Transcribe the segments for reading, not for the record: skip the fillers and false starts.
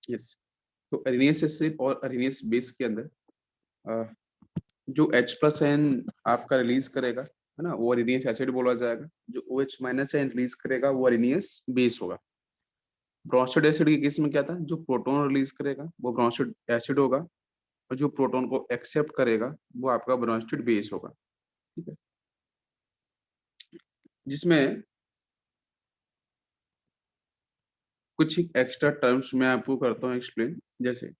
Yes, तो Arrhenius acid और Arrhenius base के अंदर अ, जो H प्लस आयन आपका रिलीज करेगा, है ना, वो अरेनियस एसिड बोला जाएगा। जो OH माइनस आयन रिलीज करेगा वो अरेनियस बेस होगा। ब्रोमाइड एसिड के केस में क्या था, जो प्रोटॉन रिलीज करेगा वो ब्रोमाइड एसिड होगा, और जो प्रोटॉन को एक्सेप्ट करेगा वो आपका ब्रोमाइड बेस होगा। ठीक है, जिसमें कुछ एक्स्ट्रा टर्म्स मैं आपको करता हूँ एक्सप्लेन। जैसे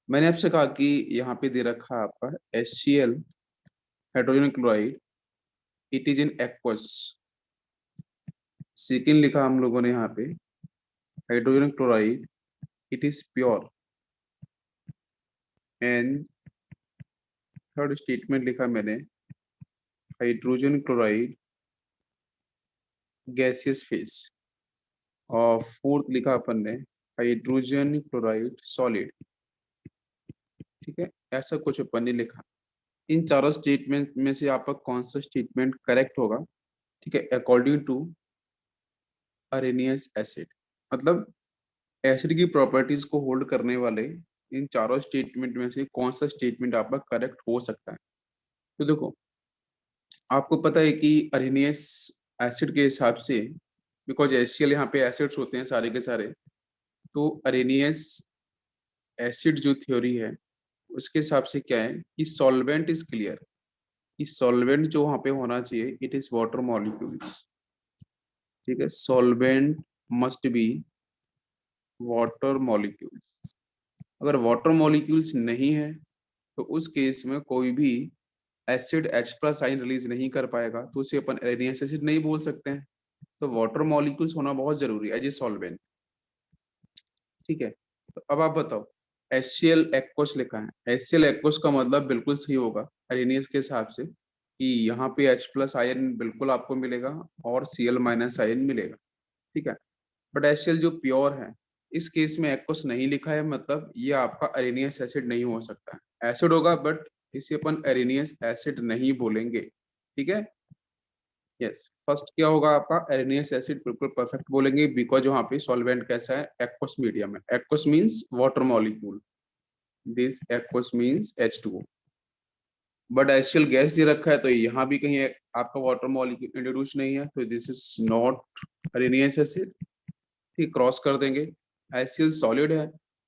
मैंने आपसे कहा कि यहाँ पे दे रखा है आपका HCl hydrogen chloride, it is in aqueous. Second लिखा हम लोगों ने यहाँ पे hydrogen chloride, it is pure. And third statement लिखा मैंने हाइड्रोजन क्लोराइड गैसियस फेस। और फोर्थ लिखा अपन ने हाइड्रोजन क्लोराइड सॉलिड। ठीक है, ऐसा कुछ अपन ने लिखा। इन चारों स्टेटमेंट में से आपका कौन सा स्टेटमेंट करेक्ट होगा? ठीक है, अकॉर्डिंग टू अरेनियस एसिड, मतलब एसिड की प्रॉपर्टीज को होल्ड करने वाले इन चारों स्टेटमेंट में से कौन सा स्टेटमेंट आपका करेक्ट हो सकता है? तो देखो, आपको पता है कि अरेनियस एसिड के हिसाब से, बिकॉज HCl यहाँ पे एसिड्स होते हैं सारे के सारे, तो अरेनियस एसिड जो थ्योरी है उसके हिसाब से क्या है कि सॉल्वेंट इज क्लियर, कि सॉल्वेंट जो वहां पे होना चाहिए इट इज वाटर मॉलिक्यूल्स। ठीक है, solvent must be water molecules. अगर वाटर मॉलिक्यूल्स नहीं है तो उस केस में कोई भी acid H plus ion release नहीं कर पाएगा, तो उसे अपन अरेनियस एसिड नहीं बोल सकते हैं। तो वाटर मॉलिक्यूल्स होना बहुत जरूरी है एज ए सॉल्वेंट। ठीक है, तो अब आप बताओ, HCl एक्वस लिखा है, HCl एक्वस का मतलब बिल्कुल सही होगा अरेनियस के हिसाब से, कि यहाँ पे H प्लस आयन बिल्कुल आपको मिलेगा और Cl माइनस आयन मिलेगा। ठीक है, बट HCl जो प्योर है, इस केस में एक्वस नहीं लिखा है, मतलब ये आपका अरेनियस एसिड नहीं हो सकता है। एसिड होगा बट इसे अपन अरेनियस एसिड नहीं बोलेंगे। ठीक है, यस, फर्स्ट क्या होगा आपका, एरेनियस एसिड बिल्कुल परफेक्ट बोलेंगे, बिकॉज वहां पे सॉल्वेंट कैसा है, एक्वस मीडियम है। Aqueous means water molecule, this aqueous means H2O। But HCl gas दे रखा है तो यहाँ भी कहीं आपका वाटर मॉलिक्यूल इंट्रोड्यूस नहीं है, तो this is not Arrhenius acid. ठीक, क्रॉस कर देंगे। HCl सॉलिड है,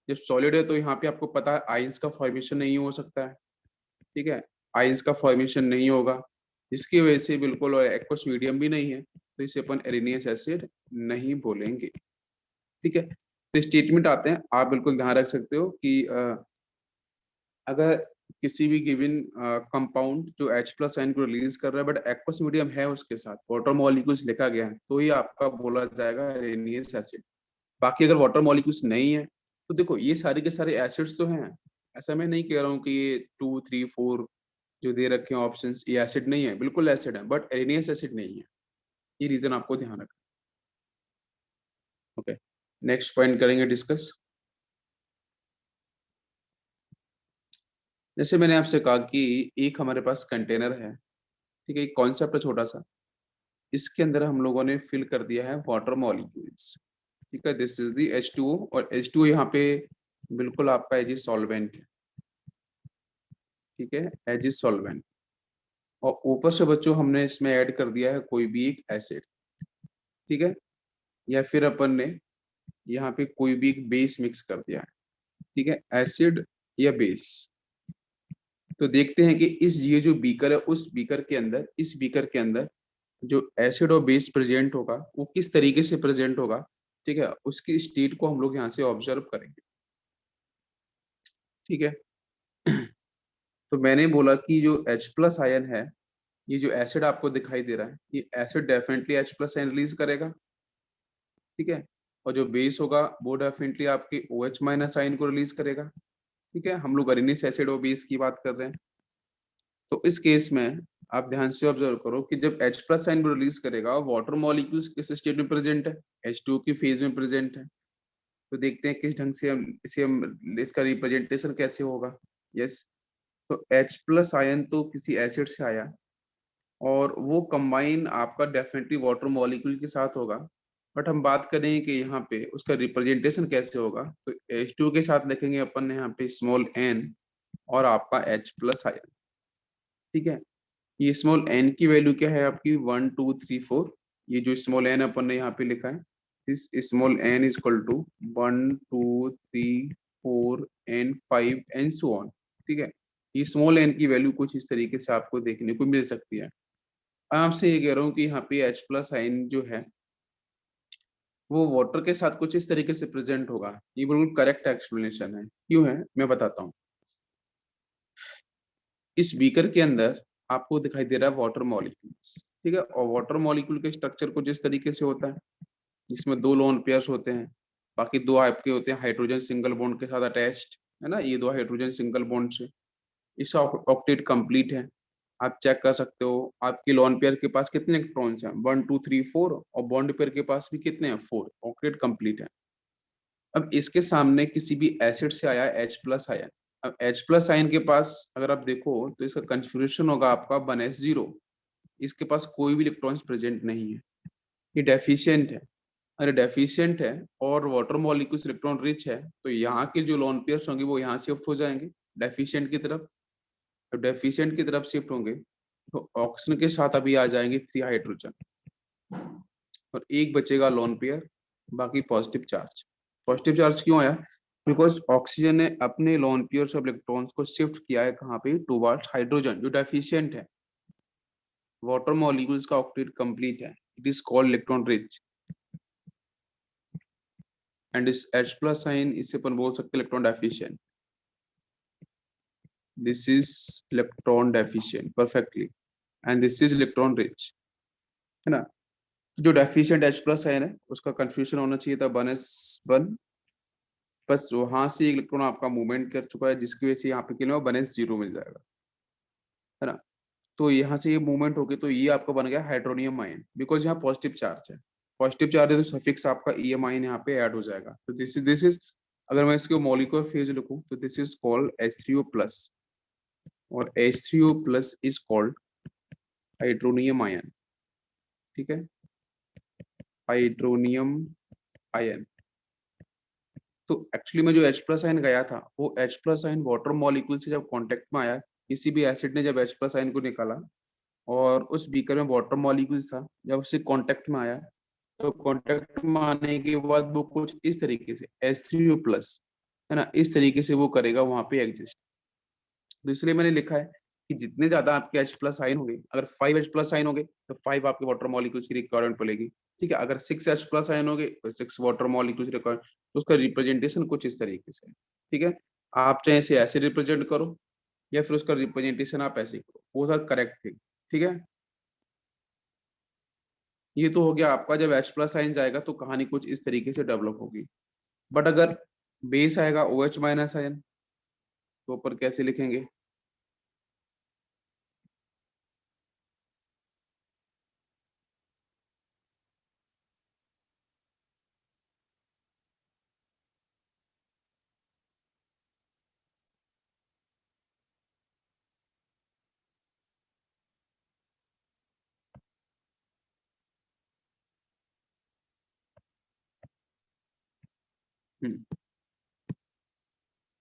जब सॉलिड है तो यहाँ पे आपको पता है आइंस का फॉर्मेशन नहीं हो सकता है। ठीक है, आइंस का फॉर्मेशन नहीं होगा, जिसकी वजह से बिल्कुल, और एक्वस मीडियम भी नहीं है, तो इसे अपन एरेनियस एसिड नहीं बोलेंगे। ठीक है, तो स्टेटमेंट आते हैं, आप बिल्कुल ध्यान रख सकते हो कि अगर किसी भी गिवन कंपाउंड जो H प्लस आयन को रिलीज कर रहा है बट एक्वस मीडियम है, उसके साथ वाटर मॉलिक्यूल्स लिखा गया है, तो ये आपका बोला जाएगा एरेनियस एसिड। बाकी अगर वाटर मॉलिक्यूल्स नहीं है, तो देखो ये सारे के सारे एसिड्स तो हैं, ऐसा मैं नहीं कह रहा हूँ कि ये 2 3 4 जो दे रखे हैं ऑप्शंस ये एसिड नहीं है, बिल्कुल एसिड है, बट एरेनियस एसिड नहीं है। ये रीजन आपको ध्यान रखना। ओके, नेक्स्ट पॉइंट करेंगे डिस्कस। जैसे मैंने आपसे कहा कि एक हमारे पास कंटेनर है, ठीक है, एक कॉन्सेप्ट है छोटा सा, इसके अंदर हम लोगों ने फिल कर दिया है वाटर मॉलिक्यूल्स। ठीक है, दिस इज दी H2O, और H2O यहाँ पे बिल्कुल आपका एज ए सॉल्वेंट है। ठीक है, एज ए सॉल्वेंट, और ऊपर से बच्चों हमने इसमें ऐड कर दिया है कोई भी एक एसिड। ठीक है, या फिर अपन ने यहाँ पे कोई भी एक बेस मिक्स कर दिया है। ठीक है, एसिड या बेस। तो देखते हैं कि इस ये जो बीकर है, उस बीकर के अंदर, इस बीकर के अंदर जो एसिड और बेस प्रेजेंट होगा वो किस तरीके से प्रेजेंट होगा। ठीक है, उसकी स्टेट को हम लोग यहाँ से ऑब्जर्व करेंगे। ठीक है, तो मैंने बोला कि जो H प्लस आयन है, ये जो एसिड आपको दिखाई दे रहा है, ये acid definitely H plus ion release करेगा। ठीक है, और जो बेस होगा वो डेफिनेटली आपके OH माइनस आयन को रिलीज करेगा। ठीक है, हम लोग अरेनियस एसिड और बेस की बात कर रहे हैं। तो इस केस में आप ध्यान से ऑब्जर्व करो कि जब H प्लस आयन को रिलीज करेगा, वाटर मॉलिक्यूल्स किस स्टेट में प्रेजेंट है, H2O की फेज में प्रेजेंट है। तो देखते हैं किस ढंग से हम इसका रिप्रेजेंटेशन कैसे होगा। यस, तो H प्लस आयन तो किसी एसिड से आया, और वो कंबाइन आपका डेफिनेटली वाटर मॉलिक्यूल के साथ होगा, बट हम बात करें कि यहाँ पे उसका रिप्रेजेंटेशन कैसे होगा, तो H2 के साथ लिखेंगे अपन ने यहाँ पे स्मॉल n और आपका H प्लस आयन। ठीक है, ये स्मॉल n की वैल्यू क्या है आपकी 1 2 3 4। ये जो स्मॉल n अपन ने यहाँ पे लिखा है, this small n is equal to 1 2 3 4 and so on. ठीक है, ये स्मॉल n की वैल्यू कुछ इस तरीके से आपको देखने को मिल सकती है। आपसे ये कह रहा हूँ कि यहाँ पे H प्लस आयन जो है वो वाटर के साथ कुछ इस तरीके से प्रेजेंट होगा। ये बिल्कुल करेक्ट एक्सप्लेनेशन है। क्यों है मैं बताता हूँ। इस बीकर के अंदर आपको दिखाई दे रहा है वाटर मॉलिक्यूल्स। ठीक है, और वाटर मॉलिक्यूल के स्ट्रक्चर कुछ इस तरीके से होता है, जिसमें दो लोन पेयर्स होते हैं, बाकी दो आपके होते हैं हाइड्रोजन सिंगल बॉन्ड के साथ अटैच्ड, है ना। ये दो हाइड्रोजन सिंगल बॉन्ड से इसका ऑक्टेट कंप्लीट है। आप चेक कर सकते हो आपके लोन पेयर के पास कितने इलेक्ट्रॉन्स हैं, 1 2 3 4, और बॉन्ड पेयर के पास भी कितने हैं, 4। ऑक्टेट कंप्लीट है। अब इसके सामने किसी भी एसिड से आया H प्लस आयन। अब H प्लस आयन के पास अगर आप देखो तो इसका कन्फिग्रेशन होगा आपका 1s0। इसके पास कोई भी इलेक्ट्रॉन्स प्रेजेंट नहीं है, ये डेफिशिएंट है। अरे डेफिशिएंट है और वाटर मॉलिक्यूल्स इलेक्ट्रॉन रिच है, तो यहाँ के जो लोन पेयर्स होंगे वो यहाँ शिफ्ट हो जाएंगे डेफिशिएंट की तरफ। तो डेफिशिएंट की तरफ शिफ्ट होंगे तो ऑक्सीजन के साथ अभी आ जाएंगे 3 हाइड्रोजन, और एक बचेगा लोन पेयर, बाकी पॉजिटिव चार्ज। पॉजिटिव चार्ज क्यों आया, बिकॉज ऑक्सीजन ने अपने लोन पेयर्स ऑफ इलेक्ट्रॉन्स को शिफ्ट किया है कहाँ पे, टुवर्ड्स हाइड्रोजन जो डेफिशिएंट है। वाटर मॉलिक्यूल्स का ऑक्टेट कंप्लीट है, it is called electron rich. And इस H प्लस साइन इसे अपन बोल सकते हैं electron deficient. This is electron deficient perfectly, and this is electron rich, है ना। जो डेफिशिएंट H प्लस आयन है उसका कंफ्यूजन होना चाहिए था 1s1, बस वहां से एक इलेक्ट्रॉन आपका मूवमेंट कर चुका है जिसकी वजह से यहाँ पे क्या 1s0 मिल जाएगा, है ना। तो यहाँ से ये मूवमेंट होगी तो ये आपका बन गया हाइड्रोनियम आयन, बिकॉज यहाँ पॉजिटिव चार्ज है। पॉजिटिव चार्ज है तो सफिक्स आपका EM आयन यहाँ पे ऐड हो जाएगा। तो दिस इज अगर मैं इसको मॉलिक्यूलर फेज लिखूं तो this is called H3O plus, और H3O plus is called hydronium ion. ठीक है, हाइड्रोनियम आयन। तो एक्चुअली में जो H प्लस आयन गया था वो H plus ion water molecule से जब कांटेक्ट में आया, किसी भी एसिड ने जब H प्लस आयन को निकाला और उस बीकर में वाटर मॉलिक्यूल था, जब उससे कांटेक्ट में आया तो कांटेक्ट में आने के बाद वो कुछ इस तरीके से H3O प्लस, है ना, इस तरीके से वो करेगा वहां पे एग्जिस्ट। तो इसलिए मैंने लिखा है कि जितने ज्यादा आपके H प्लस आयन होंगे, अगर 5 H प्लस आयन होंगे तो 5 आपके वाटर मॉलिक्यूल्स की रिक्वायरमेंट पड़ेगी। ठीक है, अगर 6 H प्लस आयन होंगे तो 6 वाटर मॉलिक्यूल्स रिक्वायरमेंट। तो उसका रिप्रेजेंटेशन कुछ इस तरीके से है। ठीक है, आप चाहे इसे ऐसे रिप्रेजेंट करो या फिर उसका रिप्रेजेंटेशन आप ऐसे करो, वो सर करेक्ट थे। ठीक है, ये तो हो गया आपका जब H प्लस आयन जाएगा तो कहानी कुछ इस तरीके से डेवलप होगी। बट अगर बेस आएगा OH माइनस आयन तो ऊपर कैसे लिखेंगे।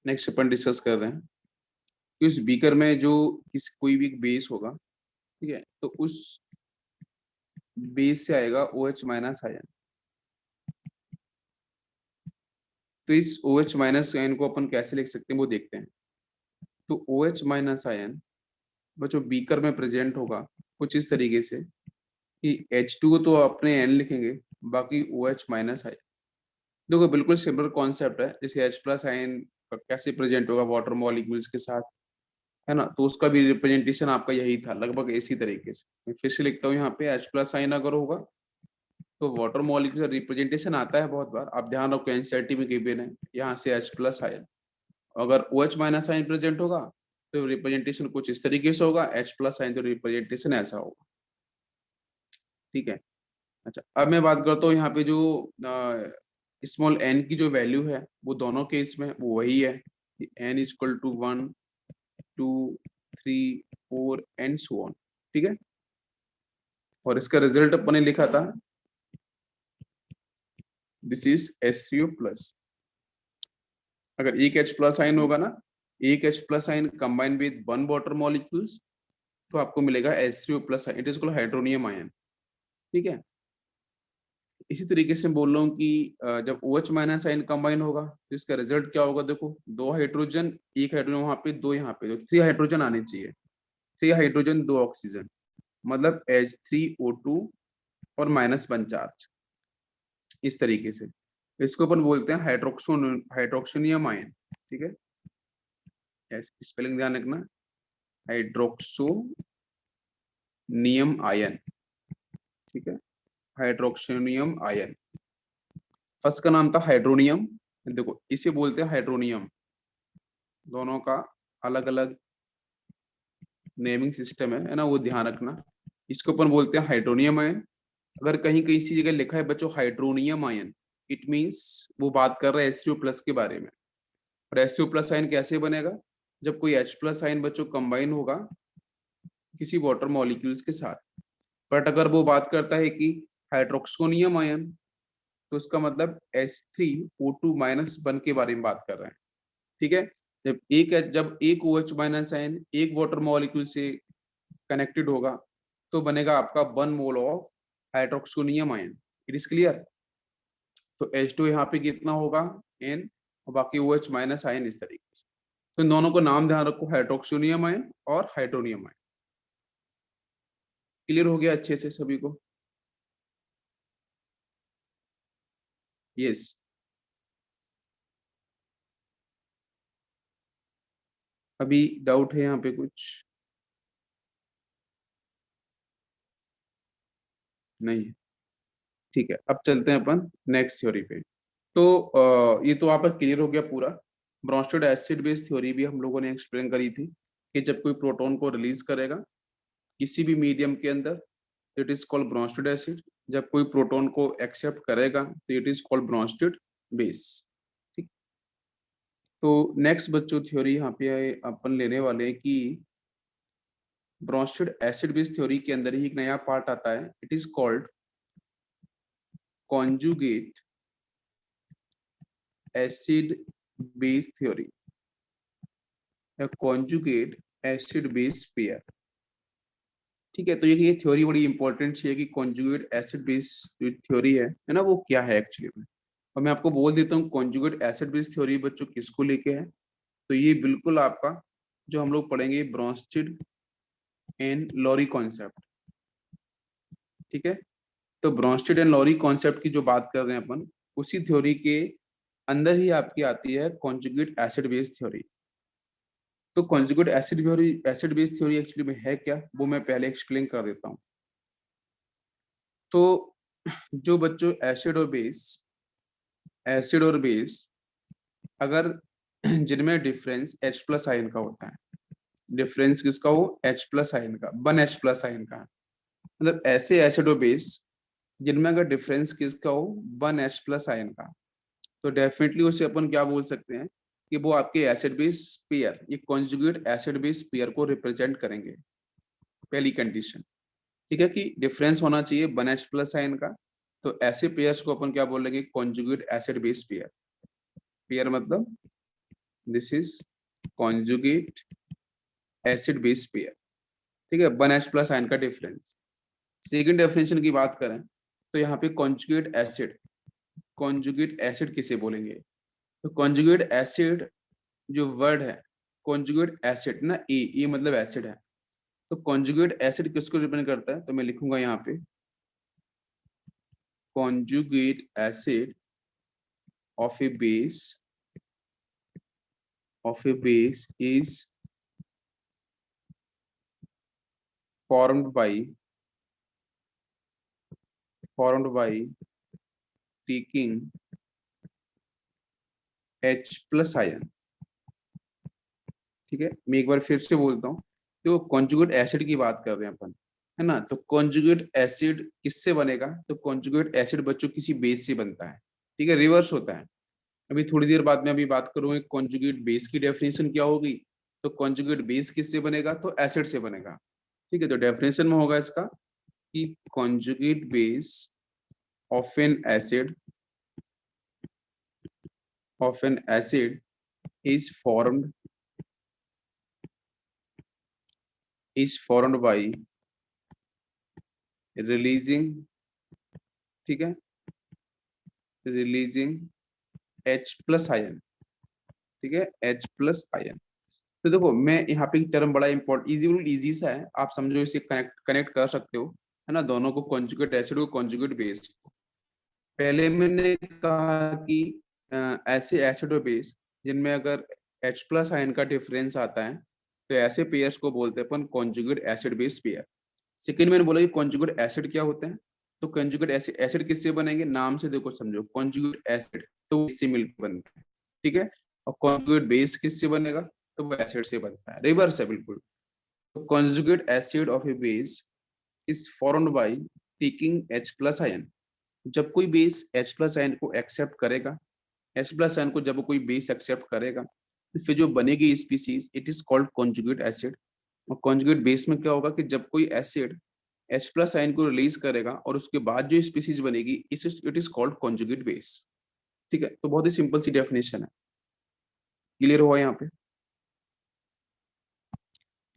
नेक्स्ट अपन डिस्कस कर रहे हैं कि उस बीकर में जो किस कोई भी बेस होगा, ठीक है, तो उस बेस से आएगा OH माइनस आयन। तो इस OH माइनस आयन को अपन कैसे लिख सकते हैं वो देखते हैं। तो OH माइनस आयन वो जो बीकर में प्रेजेंट होगा कुछ इस तरीके से कि H2 तो अपने N लिखेंगे, बाकी OH माइनस आयन। देखो बिल्कुल सिमिलर कॉन्सेप्ट है जैसे H प्लस आयन कैसे प्रेजेंट होगा वाटर मॉलिक्यूल्स के साथ, है ना। तो उसका भी रिप्रेजेंटेशन आपका यही था लगभग इसी तरीके से। मैं फिर से लिखता हूँ यहाँ पे H प्लस आयन अगर होगा तो वाटर मॉलिक्यूल का रिप्रेजेंटेशन आता है बहुत बार, आप ध्यान रखो एनसीईआरटी में गिवन है यहाँ से H प्लस आयन। अगर OH माइनस आयन प्रेजेंट होगा तो रिप्रेजेंटेशन कुछ इस तरीके से होगा, H प्लस आयन तो रिप्रेजेंटेशन ऐसा होगा। ठीक है, अच्छा अब मैं बात करता हूँ यहाँ पे जो स्मॉल n की जो वैल्यू है वो दोनों केस में वो वही है, n is equal to 1 2 3 4 and so on. ठीक है, और इसका रिजल्ट अपने लिखा था दिस इज H3O प्लस। अगर एक H प्लस आयन होगा ना, एक H plus ion combine with one water molecules, तो आपको मिलेगा H3O plus, it is called hydronium ion. ठीक है, इसी तरीके से बोल रहा हूँ कि जब OH माइनस आयन कंबाइन होगा तो इसका रिजल्ट क्या होगा, देखो दो हाइड्रोजन, एक हाइड्रोजन वहां पे, दो यहाँ पे, तो 3 हाइड्रोजन आने चाहिए, 3 हाइड्रोजन 2 ऑक्सीजन, मतलब H3O2 और -1 चार्ज। इस तरीके से इसको अपन बोलते हैं हाइड्रोक्सोनियम आयन। ठीक है, स्पेलिंग ध्यान रखना, हाइड्रोक्सोनियम आयन। ठीक है, हाइड्रोक्सोनियम आयन। फर्स्ट का नाम था हाइड्रोनियम, देखो इसे बोलते हैं हाइड्रोनियम, दोनों का अलग अलग नेमिंग सिस्टम है ना, वो ध्यान रखना। इसको अपन बोलते हैं हाइड्रोनियम आयन। अगर कहीं कहीं सी जगह लिखा है बच्चों हाइड्रोनियम आयन, इट मींस वो बात कर रहा है HCO प्लस के बारे में। और HCO प्लस आयन कैसे बनेगा, जब कोई H प्लस आयन बच्चों कंबाइन होगा किसी वाटर मॉलिक्यूल्स के साथ। बट अगर वो बात करता है कि हाइड्रोक्सोनियम आयन, तो उसका मतलब H3O2 माइनस 1 के बारे में बात कर रहे हैं। ठीक है, जब एक OH माइनस आयन एक वाटर मॉलिक्यूल से कनेक्टेड होगा तो बनेगा आपका 1 mole of hydroxonium ion. It is clear. तो H2 यहाँ पे कितना होगा, N, और बाकी OH माइनस आयन इस तरीके से। तो इन दोनों को नाम ध्यान रखो, हाइड्रोक्सोनियम आयन और हाइड्रोनियम आयन। क्लियर हो गया अच्छे से सभी को? यस। अभी डाउट है यहाँ पे कुछ? नहीं है। ठीक है, अब चलते हैं अपन नेक्स्ट थ्योरी पे। तो ये तो आपका क्लियर हो गया पूरा। ब्रोंस्टेड एसिड बेस थ्योरी भी हम लोगों ने एक्सप्लेन करी थी कि जब कोई प्रोटॉन को रिलीज करेगा किसी भी मीडियम के अंदर, it is called Bronsted acid. जब कोई प्रोटॉन को एक्सेप्ट करेगा तो it is called Bronsted base. ठीक। तो नेक्स्ट बच्चों थ्योरी यहाँ पे अपन लेने वाले हैं कि ब्रोंस्टेड एसिड बेस थ्योरी के अंदर ही एक नया पार्ट आता है, it is called conjugate acid base theory या कॉन्जुगेट एसिड बेस पेयर। ठीक है, तो ये थ्योरी बड़ी इंपॉर्टेंट है कि कॉन्जुगेट एसिड बेस थ्योरी है ना, वो क्या है एक्चुअली में। और मैं आपको बोल देता हूँ कॉन्जुगेट एसिड बेस थ्योरी बच्चों किसको लेके है। तो ये बिल्कुल आपका जो हम लोग पढ़ेंगे ब्रोंस्टेड एंड लॉरी कॉन्सेप्ट। ठीक है, तो ब्रोंस्टेड एंड लॉरी कॉन्सेप्ट की जो बात कर रहे हैं अपन, उसी थ्योरी के अंदर ही आपकी आती है कॉन्जुगेट एसिड बेस थ्योरी। तो conjugate acid base theory actually में है क्या, वो मैं पहले एक्सप्लेन कर देता हूँ। तो जो बच्चों एसिड और बेस अगर जिनमें डिफरेंस H प्लस आयन का होता है, डिफरेंस किसका हो, H प्लस आयन का, 1 H प्लस आयन का, मतलब ऐसे एसिड और बेस जिनमें अगर डिफरेंस किसका हो, 1 H प्लस आयन का, तो डेफिनेटली उसे अपन क्या बोल सकते हैं कि वो आपके एसिड बेस पेयर, ये कॉन्जुगेट एसिड बेस पेयर को रिप्रेजेंट करेंगे। पहली कंडीशन, ठीक है, कि डिफरेंस होना चाहिए 1 H प्लस आयन का। तो ऐसे पेयर्स को अपन क्या बोलेंगे, conjugate acid base pair. Pair मतलब this is conjugate acid base pair. ठीक है, 1 H प्लस आयन का डिफरेंस। सेकेंड डेफिनेशन की बात करें तो यहाँ पे कॉन्जुगेट एसिड किसे बोलेंगे, तो कॉन्जुगेट एसिड जो वर्ड है, कॉन्जुगेट एसिड ना, ए मतलब एसिड है, तो कॉन्जुगेट एसिड किसको रिप्रेजेंट करता है, तो मैं लिखूंगा यहाँ पे conjugate acid of A base is formed by taking H plus ion. ठीक है, मैं एक बार फिर से बोलता हूँ, तो कॉन्जुगेट एसिड की बात कर रहे हैं अपन, है ना। तो कॉन्जुगेट एसिड किससे बनेगा, तो कॉन्जुगेट एसिड बच्चों किसी बेस से बनता है। ठीक है, रिवर्स होता है। अभी थोड़ी देर बाद में अभी बात करूंगा कॉन्जुगेट बेस की डेफिनेशन क्या होगी। तो कॉन्जुगेट बेस किससे बनेगा, तो एसिड से बनेगा। ठीक है, तो डेफिनेशन में होगा इसका कि conjugate base of N acid of N acid is formed by releasing, ठीक है, रिलीजिंग H प्लस आयन, ठीक है, H प्लस आयन। तो देखो मैं यहाँ पे टर्म बड़ा इंपॉर्टेंट, इजी सा है, आप समझो, इसे कनेक्ट कनेक्ट कर सकते हो, है ना, दोनों को, कॉन्जुगेट एसिड को कॉन्जुगेट बेस को। पहले मैंने कहा कि ऐसे एसिड और बेस जिनमें अगर H प्लस आयन का डिफरेंस आता है तो ऐसे पेयर्स को बोलते हैं अपन conjugate acid base pair. Second मैंने बोला कि कॉन्जुगेट एसिड क्या होते हैं, तो कॉन्जुगेट एसिड किससे बनेंगे, नाम से देखो समझो, कॉन्जुगेट एसिड तो इससे मिलकर बनता है, ठीक है, और कॉन्जुगेट बेस किससे बनेगा, तो वो एसिड से बनता है, रिवर्स है बिल्कुल। तो conjugate acid of A base is formed by taking H plus ion. जब कोई बेस H प्लस आयन को एक्सेप्ट करेगा, H प्लस आयन को जब कोई बेस एक्सेप्ट करेगा तो फिर जो बनेगी species, it is called conjugate acid. और कॉन्जुगेट बेस में क्या होगा कि जब कोई एसिड H प्लस आयन को रिलीज करेगा और उसके बाद जो स्पीसीज बनेगी, it is called conjugate base, ठीक है। तो बहुत ही सिंपल सी डेफिनेशन है, क्लियर हुआ यहाँ पे।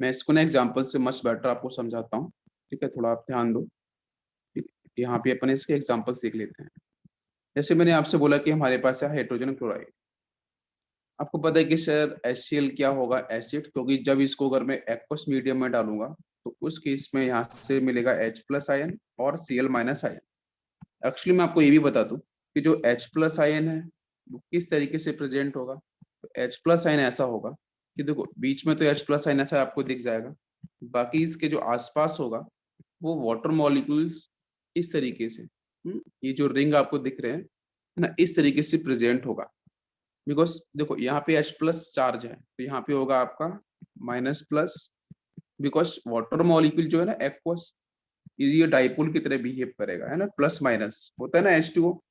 मैं इसको ना एग्जाम्पल से मच बेटर आपको समझाता हूँ, ठीक है, थोड़ा आप ध्यान दो, ठीक है। यहाँ पे अपन इसके एग्जाम्पल्स देख लेते हैं। जैसे मैंने आपसे बोला कि हमारे पास है हाइड्रोजन क्लोराइड। आपको पता है कि सर HCl क्या होगा, एसिड, क्योंकि जब इसको अगर मैं एक्वस मीडियम में डालूंगा तो उस केस में यहाँ से मिलेगा H प्लस आयन और Cl माइनस आयन। एक्चुअली मैं आपको ये भी बता दूं कि जो H प्लस आयन है वो किस तरीके से प्रेजेंट होगा। तो H प्लस आयन ऐसा होगा कि देखो बीच में तो H प्लस आयन ऐसा आपको दिख जाएगा, बाकी इसके जो आसपास होगा वो वाटर मॉलिक्यूल्स इस तरीके से, ये जो रिंग आपको दिख रहे हैं, है ना, इस तरीके से प्रेजेंट होगा। बिकॉज देखो यहाँ पे H प्लस चार्ज है तो यहाँ पे होगा आपका minus plus, because water molecule जो है ना एक्वस, ये डाइपोल की तरह बिहेव करेगा, है ना, प्लस माइनस होता है ना H2O,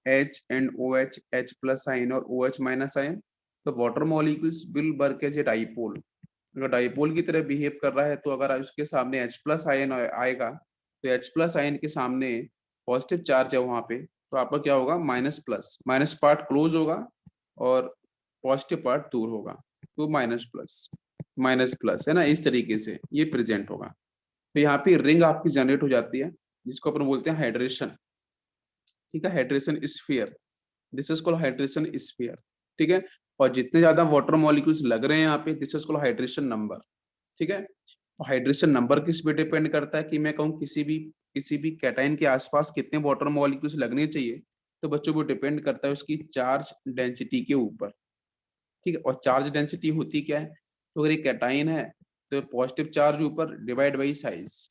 H and OH, H plus ion और OH माइनस आयन। तो water molecules will work as a dipole. अगर डाइपोल की तरह बिहेव कर रहा है तो अगर उसके सामने H प्लस आयन आएगा तो H प्लस आयन के सामने पॉजिटिव चार्ज है वहां पे, तो आपका क्या होगा, minus plus, minus part close होगा और पॉजिटिव पार्ट दूर होगा, तो माइनस प्लस, है ना, इस तरीके से ये प्रेजेंट होगा। तो यहाँ पे रिंग आपकी जनरेट हो जाती है जिसको अपन बोलते हैं हाइड्रेशन, ठीक है, hydration sphere, this is called hydration sphere, ठीक है। और जितने ज्यादा वाटर मॉलिक्यूल्स लग रहे हैं यहाँ पे, this is called hydration number, ठीक है। और हाइड्रेशन नंबर किस पे डिपेंड करता है कि मैं कहूँ किसी भी कैटाइन के आसपास कितने वाटर मॉलिक्यूल्स लगने चाहिए, तो बच्चों को डिपेंड करता है उसकी चार्ज डेंसिटी के ऊपर, ठीक है। और चार्ज डेंसिटी होती क्या है, तो अगर ये कैटाइन है तो पॉजिटिव चार्ज ऊपर डिवाइड बाई साइज।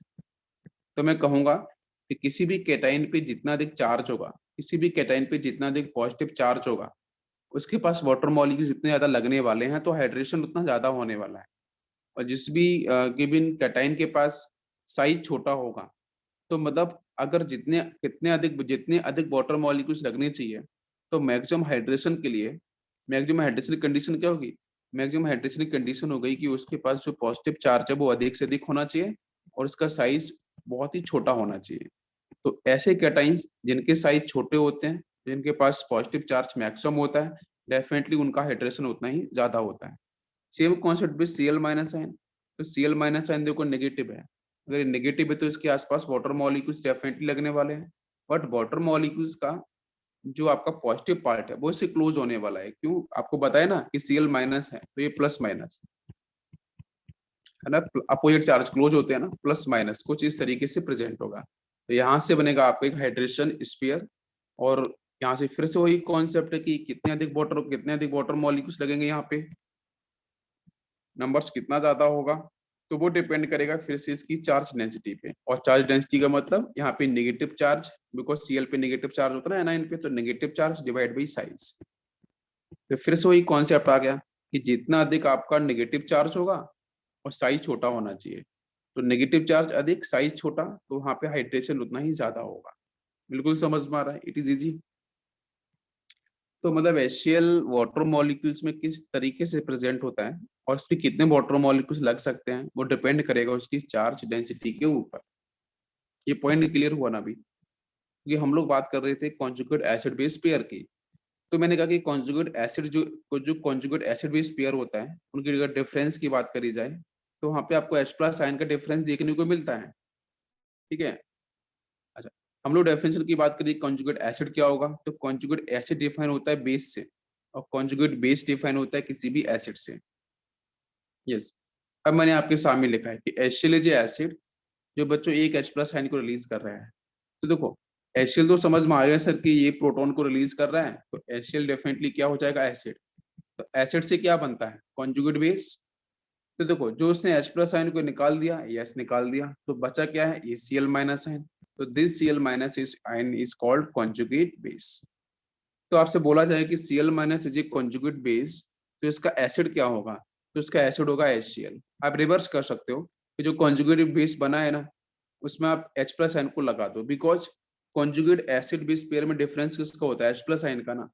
तो मैं कहूंगा कि किसी भी कैटाइन पे जितना अधिक चार्ज होगा, किसी भी कैटाइन पे जितना अधिक पॉजिटिव चार्ज होगा, उसके पास वाटर मॉलिक्यूल जितने ज्यादा लगने वाले हैं तो हाइड्रेशन उतना ज्यादा होने वाला है। और जिस भी गिवन कैटाइन के पास साइज छोटा होगा, तो मतलब अगर जितने अधिक वाटर मॉलिक्यूल्स लगने चाहिए, तो मैक्सिमम हाइड्रेशन कंडीशन क्या होगी, मैक्सिमम हाइड्रेशन कंडीशन हो गई कि उसके पास जो पॉजिटिव चार्ज है वो अधिक से अधिक होना चाहिए और उसका साइज बहुत ही छोटा होना चाहिए। तो ऐसे कैटाइंस जिनके साइज छोटे होते हैं, जिनके पास पॉजिटिव चार्ज मैक्सिमम होता है, डेफिनेटली उनका हाइड्रेशन उतना ही ज्यादा होता है। सेम कॉन्सेप्ट भी Cl माइनस आयन। तो Cl माइनस आयन देखो नेगेटिव है, अगर ये नेगेटिव है तो इसके आसपास वाटर मॉलिक्यूल्स डेफिनेटली लगने वाले हैं, बट वाटर मॉलिक्यूल्स का जो आपका पॉजिटिव पार्ट है वो इससे क्लोज होने वाला है। क्यों, आपको बताया ना कि Cl माइनस है तो ये प्लस माइनस, है ना, अपोजिट चार्ज क्लोज होते हैं ना, प्लस माइनस कुछ इस तरीके से प्रेजेंट होगा। तो यहाँ से बनेगा आपका एक हाइड्रेशन स्फीयर। और यहाँ से फिर से वही कॉन्सेप्ट है कि कितने अधिक वाटर मॉलिक्यूल्स लगेंगे यहाँ पे, नंबर्स कितना ज्यादा होगा, तो वो डिपेंड करेगा फिर से इसकी चार्ज डेंसिटी पे। और चार्ज डेंसिटी का मतलब यहाँ पे नेगेटिव चार्ज, बिकॉज Cl पे नेगेटिव चार्ज होता है ना Anion पे, तो negative charge divide by size. तो फिर से वही कॉन्सेप्ट आ गया कि जितना अधिक आपका नेगेटिव चार्ज होगा और साइज छोटा होना चाहिए, तो नेगेटिव चार्ज अधिक, साइज छोटा, तो वहां पे हाइड्रेशन उतना ही ज्यादा होगा। बिल्कुल समझ में आ रहा है, इट इज इजी। तो मतलब HCl वाटर मॉलिक्यूल्स में किस तरीके से प्रेजेंट होता है और इस पे कितने वाटर मॉलिक्यूल्स लग सकते हैं, वो डिपेंड करेगा उसकी चार्ज डेंसिटी के ऊपर। ये पॉइंट क्लियर हुआ ना अभी, क्योंकि हम लोग बात कर रहे थे कॉन्जुगेट एसिड बेस पेयर की। तो मैंने कहा कि कॉन्जुगेट एसिड जो कॉन्जुगेट एसिड बेस पेयर होता है, उनकी अगर डिफरेंस की बात करी जाए तो वहाँ पे आपको H प्लस आयन का डिफरेंस देखने को मिलता है। ठीक है। अच्छा, हम लोग डेफिनेशन की बात करें कॉन्जुगेट एसिड क्या होगा, तो कॉन्जुगेट एसिड डिफाइन होता है बेस से और कॉन्जुगेट बेस डिफाइन होता है किसी भी एसिड से। यस। अब मैंने आपके सामने लिखा है कि HCl एसिड जो बच्चों एक H प्लस आयन को रिलीज कर रहा है। तो देखो HCl तो समझ में आ गया सर कि ये प्रोटॉन को रिलीज कर रहा है, तो HCl डेफिनेटली क्या हो जाएगा, एसिड। तो एसिड से क्या बनता है, कॉन्जुगेट बेस। तो देखो जो उसने H प्लस आयन को निकाल दिया, यस निकाल दिया, तो बचा क्या है, ये Cl माइनस आयन। तो this Cl minus is ion is called conjugate base. तो आपसे बोला जाए कि Cl minus is a conjugate base, तो इसका एसिड क्या होगा, तो इसका एसिड होगा HCl। आप रिवर्स कर सकते हो कि जो कॉन्जुगेट बेस बना है ना, उसमें आप H प्लस आयन को लगा दो, because conjugate acid base pair में डिफरेंस किसका होता है, H प्लस आयन का ना।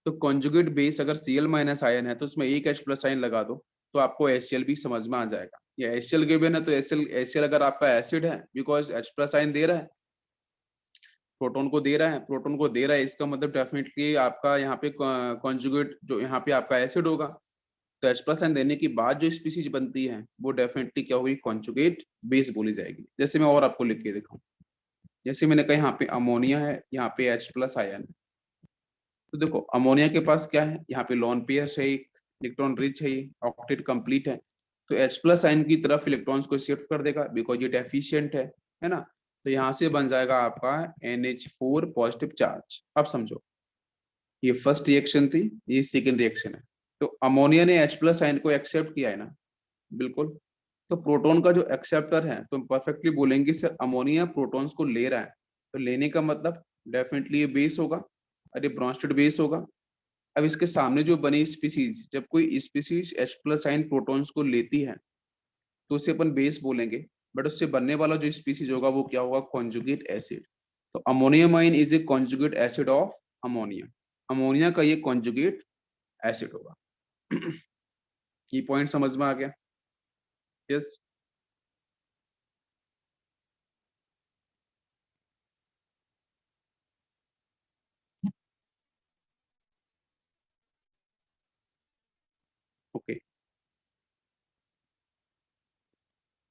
तो कॉन्जुगेट बेस अगर Cl माइनस आयन है तो उसमें एक H प्लस आयन लगा दो, तो आपको HCl भी समझ में आ जाएगा। ये HCl गिवन है तो HCl अगर आपका एसिड है, बिकॉज H प्लस आयन दे रहा है, प्रोटॉन को दे रहा है, प्रोटॉन को दे रहा है, इसका मतलब डेफिनेटली आपका यहाँ पे कॉन्जुगेट जो यहाँ पे आपका एसिड होगा। तो H प्लस आयन देने के बाद जो स्पीसीज बनती है वो डेफिनेटली क्या होगी, कॉन्जुगेट बेस बोली जाएगी। जैसे मैं और आपको लिख के दिखाऊं, जैसे मैंने कहा यहाँ पे अमोनिया है, यहाँ पे H प्लस आयन है। तो देखो अमोनिया के पास क्या है, यहाँ पे लोन पेयर है, एक इलेक्ट्रॉन रिच है, ये ऑक्टेट कंप्लीट है। तो H प्लस आयन की तरफ इलेक्ट्रॉन्स को शिफ्ट कर देगा बिकॉज ये डेफिशिएंट है ना। तो यहाँ से बन जाएगा आपका NH4 पॉजिटिव चार्ज। अब समझो, ये फर्स्ट रिएक्शन थी, ये सेकेंड रिएक्शन है। तो अमोनिया ने H प्लस आयन को एक्सेप्ट किया है ना, बिल्कुल। तो प्रोटॉन का जो एक्सेप्टर है, तो हम परफेक्टली बोलेंगे सर अमोनिया प्रोटॉन्स को ले रहा है, तो लेने का मतलब डेफिनेटली ये बेस होगा, अरे ब्रॉन्स्टेड बेस होगा। अब इसके सामने जो बनी स्पीसीज, जब कोई species H plus ion protons को लेती है तो उसे अपन बेस बोलेंगे, बट उससे बनने वाला जो स्पीसीज होगा वो क्या होगा, कॉन्जुगेट एसिड। तो ammonium ion is a conjugate acid of ammonia. Ammonia का ये कॉन्जुगेट एसिड होगा। ये पॉइंट समझ में आ गया। यस।